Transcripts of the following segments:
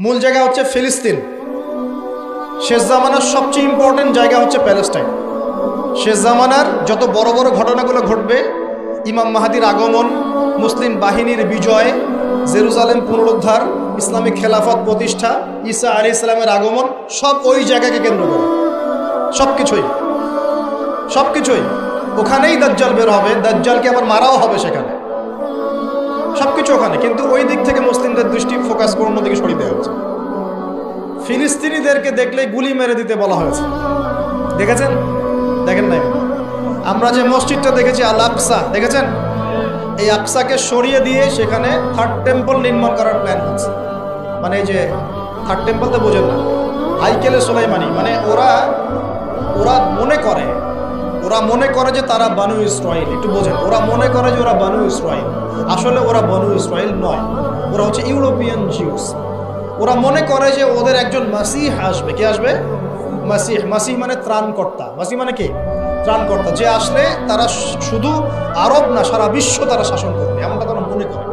মূল জায়গা হচ্ছে ফিলিস্তিন। শেষ জামানার সবচেয়ে ইম্পর্টেন্ট জায়গা হচ্ছে প্যালেস্টাইন। শেষ জামানার যত বড় বড় ঘটনাগুলো ঘটবে, ইমাম মাহাদির আগমন, মুসলিম বাহিনীর বিজয়, জেরুজালেম পুনরুদ্ধার, ইসলামিক খেলাফত প্রতিষ্ঠা, ঈসা আলাইহিস সালামের আগমন, সব ওই জায়গাকে কেন্দ্র করে। সবকিছুই ওখানেই দাজ্জাল বের হবে, দাজ্জালকে আবার মারাও হবে সেখানে, সবকিছু ওখানে। কিন্তু ওই দিক থেকে মুসলিমদের দৃষ্টি ফোকাস করে অন্যদিকে সরিয়ে দেওয়া হচ্ছে। ফিলিস্তিনিদেরকে দেখলেই গুলি মেরে দিতে বলা হয়েছে, দেখেছেন? দেখেন নাই? আমরা যে মসজিদটা দেখেছি আল আকসা, দেখেছেন? এই আকসাকে সরিয়ে দিয়ে সেখানে থার্ড টেম্পল নির্মাণ করার প্ল্যান হচ্ছে। মানে এই যে থার্ড টেম্পল তো বোঝেন না, হাইকেলে সুলাইমানি, মানে ওরা মনে করে যে তারা বানু ইসরাইল। একটু বোঝেন, ওরা মনে করে যে ওরা বানু ইসরাইল, আসলে ওরা বানু ইসরাইল নয়, ওরা হচ্ছে ইউরোপিয়ান জিউস। ওরা মনে করে যে ওদের একজন মাসিহ আসবে। কে আসবে? মাসিহ মানে ত্রাণকর্তা। মাসিহ মানে কি? ত্রাণকর্তা। যে আসলে তারা শুধু আরব না, সারা বিশ্ব তারা শাসন করবে, এমনটা তারা মনে করে।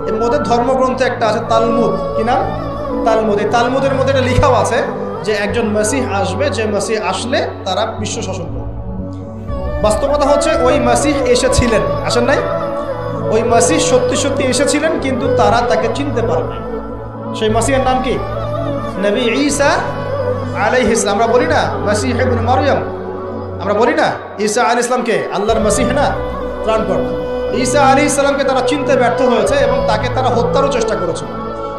এবং ওদের ধর্মগ্রন্থে একটা আছে তালমুদ। কি নাম? তালমুদ। এই তালমুদের মধ্যে এটা লেখাও আছে যে একজন মাসিহ আসবে, যে মাসিহ আসলে তারা বিশ্ব শাসন করবে। বাস্তবতা হচ্ছে ওই মাসিহ এসেছিলেন, আসেন নাই? ওই মাসিহ সত্যি এসেছিলেন, কিন্তু তারা তাকে চিনতে পারে নাই। সেই মাসিহের নাম কি? নবী ঈসা আলাইহিস সালাম। আমরা বলি না মাসিহ ইবনে মারইয়াম, আমরা বলি না ঈসা আলাইহিস সালামকে আল্লাহর মাসিহ না, ত্রাণকর্তা। ঈসা আলাইহিস সালামকে তারা চিনতে ব্যর্থ হয়েছে এবং তাকে তারা হত্যারও চেষ্টা করেছে,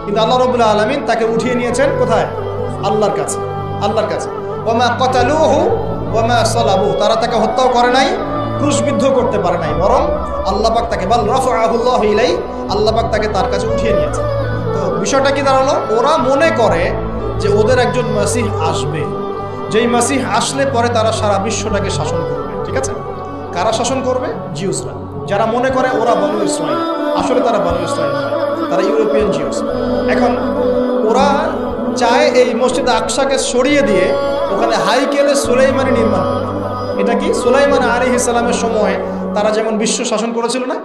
কিন্তু আল্লাহ রাব্বুল আলামিন তাকে উঠিয়ে নিয়েছেন কোথায়? আল্লাহর কাছে। ওয়ামা ক্বাতালুহু ওয়ামা সালাবুহু, তারা তাকে হত্যাও করে নাই, ক্রুশবিদ্ধ করতে পারে নাই, বরং আল্লাহ পাক তাকে বাল রাফাআহুল্লাহু ইলাইহি, আল্লাহ পাক তাকে তার কাছে উঠিয়ে নিয়েছে। তো বিষয়টা কি দাঁড়ালো? ওরা মনে করে যে ওদের একজন মাসিহ আসবে, যেই মাসিহ আসলে পরে তারা সারা বিশ্বটাকে শাসন করবে। ঠিক আছে? কারা শাসন করবে? জিউসরা। যারা মনে করে ওরা বানু ইসরাইল, আসলে তারা বানু ইসরাইল নয়, তারা ইউরোপিয়ান জিউস। এখন ওরা চায় এই মসজিদ আকসাকে সরিয়ে দিয়ে ওখানে হাইকেলে সুলাইমানি নির্মাণ করবে। এটা কি? সুলাইমান আলাইহিস সালামের সময় তারা যেমন বিশ্ব শাসন করেছিল না,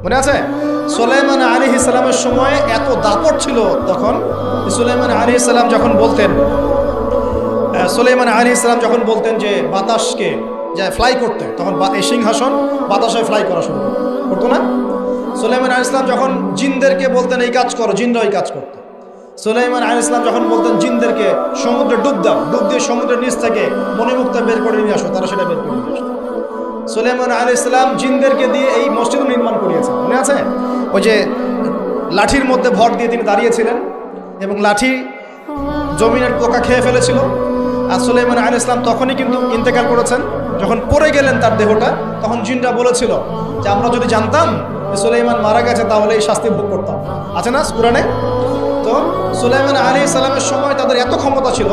মনে আছে? সুলাইমান আলাইহিস সালামের সময় এত দাপট ছিল তখন। সুলাইমান আলাইহিস সালাম যখন বলতেন যে বাতাসকে যায় ফ্লাই করতে, তখন এই সিংহাসন বাতাসে ফ্লাই করা শুরু করতো না? সুলাইমান আলাইহিস সালাম যখন জিনদেরকে বলতেন এই কাজ করো, জিনরা ওই কাজ করতো। সুলাইমান আলাইহিস সালাম যখন বলতেন জিনদেরকে সমুদ্রে ডুব দাও, ডুব দিয়ে সমুদ্রের নিচ থেকে মণিমুক্তা বের করে নিয়ে আসো, তারা সেটা বের করে নিয়ে আসতো। সুলাইমান আলাইহিস সালাম জিনদেরকে দিয়ে এই মসজিদ নির্মাণ করিয়েছেন, মনে আছে? ওই যে লাঠির মধ্যে ভর দিয়ে তিনি দাঁড়িয়েছিলেন এবং লাঠি জমিনের পোকা খেয়ে ফেলেছিল। আর সুলাইমান আলাইহিস সালাম তখনই কিন্তু ইন্তেকাল করেছেন। যখন পড়ে গেলেন তার দেহটা, তখন জিনরা বলেছিল যে আমরা যদি জানতাম যে সুলাইমান মারা গেছে তাহলে এই শাস্তি ভোগ করতাম। আছে না কুরআনে? তো সুলাইমান আলাইহিস সালামের সময় তাদের এত ক্ষমতা ছিল